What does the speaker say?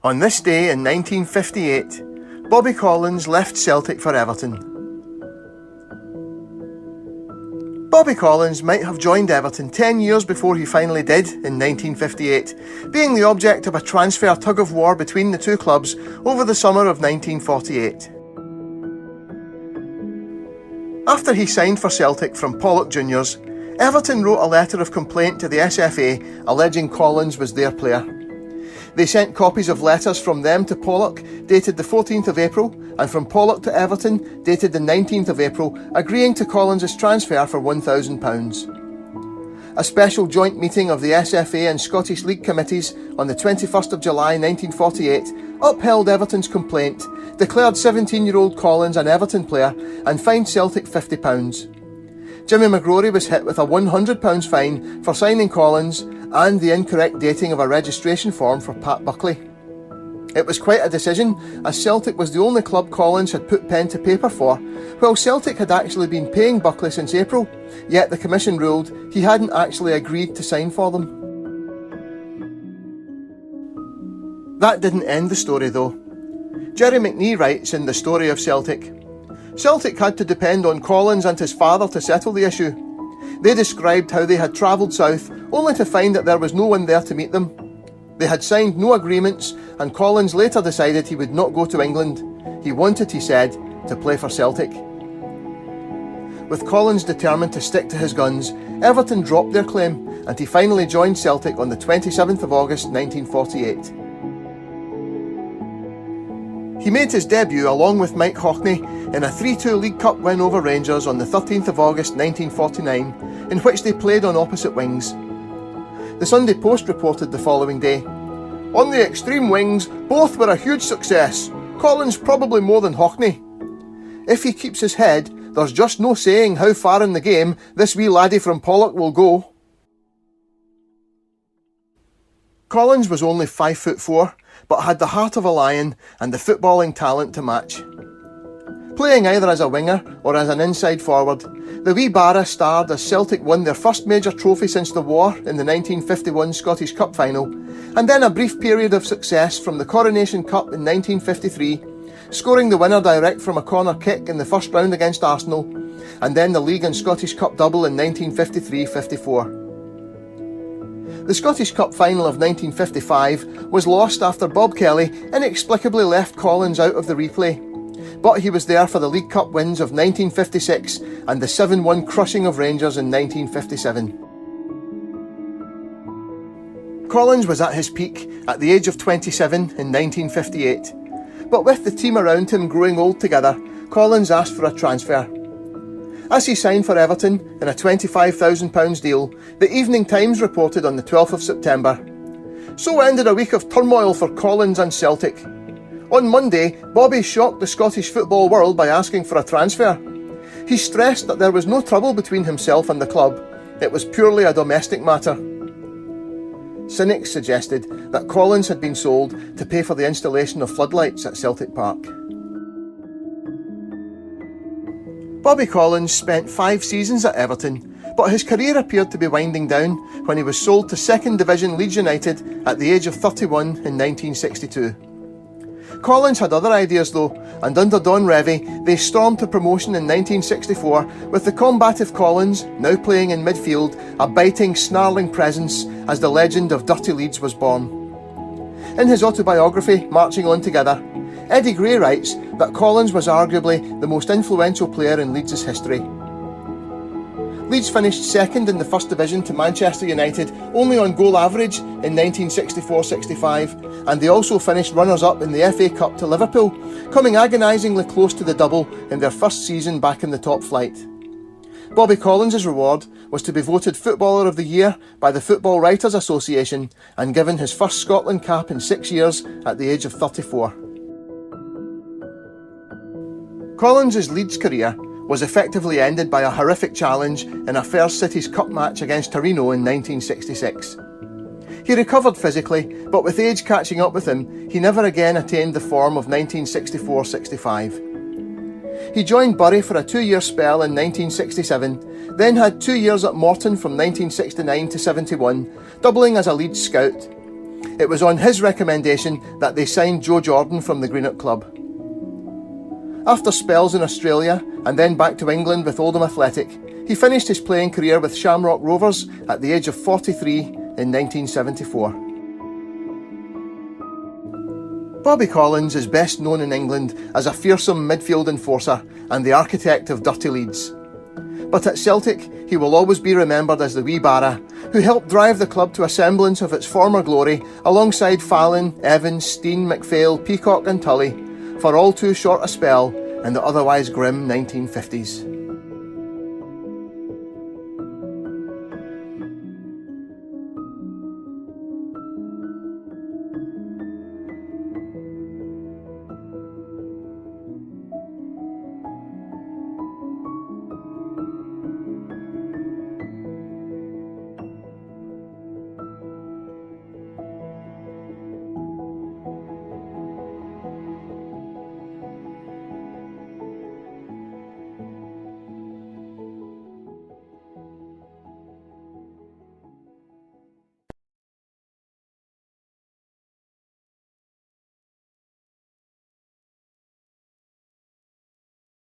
On this day in 1958, Bobby Collins left Celtic for Everton. Bobby Collins might have joined Everton 10 years before he finally did in 1958, being the object of a transfer tug-of-war between the two clubs over the summer of 1948. After he signed for Celtic from Pollock Juniors, Everton wrote a letter of complaint to the SFA alleging Collins was their player. They sent copies of letters from them to Pollock, dated the 14th of April, and from Pollock to Everton, dated the 19th of April, agreeing to Collins' transfer for £1,000. A special joint meeting of the SFA and Scottish League committees on the 21st of July 1948 upheld Everton's complaint, declared 17-year-old Collins an Everton player, and fined Celtic £50. Jimmy McGrory was hit with a £100 fine for signing Collins and the incorrect dating of a registration form for Pat Buckley. It was quite a decision, as Celtic was the only club Collins had put pen to paper for, while Celtic had actually been paying Buckley since April, yet the commission ruled he hadn't actually agreed to sign for them. That didn't end the story though. Jerry McNee writes in The Story of Celtic, Celtic had to depend on Collins and his father to settle the issue. They described how they had travelled south only to find that there was no one there to meet them. They had signed no agreements, and Collins later decided he would not go to England. He wanted, he said, to play for Celtic. With Collins determined to stick to his guns, Everton dropped their claim, and he finally joined Celtic on the 27th of August 1948. He made his debut along with Mike Hockney in a 3-2 League Cup win over Rangers on the 13th of August 1949, in which they played on opposite wings. The Sunday Post reported the following day, "On the extreme wings, both were a huge success. Collins probably more than Hockney. If he keeps his head, there's just no saying how far in the game this wee laddie from Pollock will go." Collins was only 5'4", but had the heart of a lion and the footballing talent to match. Playing either as a winger or as an inside forward, the wee Barra starred as Celtic won their first major trophy since the war in the 1951 Scottish Cup final, and then a brief period of success from the Coronation Cup in 1953, scoring the winner direct from a corner kick in the first round against Arsenal, and then the League and Scottish Cup double in 1953-54. The Scottish Cup final of 1955 was lost after Bob Kelly inexplicably left Collins out of the replay, but he was there for the League Cup wins of 1956 and the 7-1 crushing of Rangers in 1957. Collins was at his peak at the age of 27 in 1958, but with the team around him growing old together, Collins asked for a transfer. As he signed for Everton in a £25,000 deal, the Evening Times reported on the 12th of September, "So ended a week of turmoil for Collins and Celtic. On Monday, Bobby shocked the Scottish football world by asking for a transfer. He stressed that there was no trouble between himself and the club. It was purely a domestic matter." Cynics suggested that Collins had been sold to pay for the installation of floodlights at Celtic Park. Bobby Collins spent 5 seasons at Everton, but his career appeared to be winding down when he was sold to 2nd Division Leeds United at the age of 31 in 1962. Collins had other ideas though, and under Don Revie, they stormed to promotion in 1964 with the combative Collins, now playing in midfield, a biting, snarling presence as the legend of Dirty Leeds was born. In his autobiography, Marching On Together, Eddie Gray writes that Collins was arguably the most influential player in Leeds' history. Leeds finished second in the First Division to Manchester United only on goal average in 1964-65, and they also finished runners-up in the FA Cup to Liverpool, coming agonisingly close to the double in their first season back in the top flight. Bobby Collins' reward was to be voted Footballer of the Year by the Football Writers Association and given his first Scotland cap in 6 years at the age of 34. Collins' Leeds career was effectively ended by a horrific challenge in a First City's Cup match against Torino in 1966. He recovered physically, but with age catching up with him, he never again attained the form of 1964-65. He joined Bury for a 2-year spell in 1967, then had 2 years at Morton from 1969 to 71, doubling as a Leeds scout. It was on his recommendation that they signed Joe Jordan from the Greenock club. After spells in Australia and then back to England with Oldham Athletic, he finished his playing career with Shamrock Rovers at the age of 43 in 1974. Bobby Collins is best known in England as a fearsome midfield enforcer and the architect of dirty Leeds. But at Celtic, he will always be remembered as the wee Barra, who helped drive the club to a semblance of its former glory alongside Fallon, Evans, Steen, McPhail, Peacock and Tully, for all too short a spell in the otherwise grim 1950s.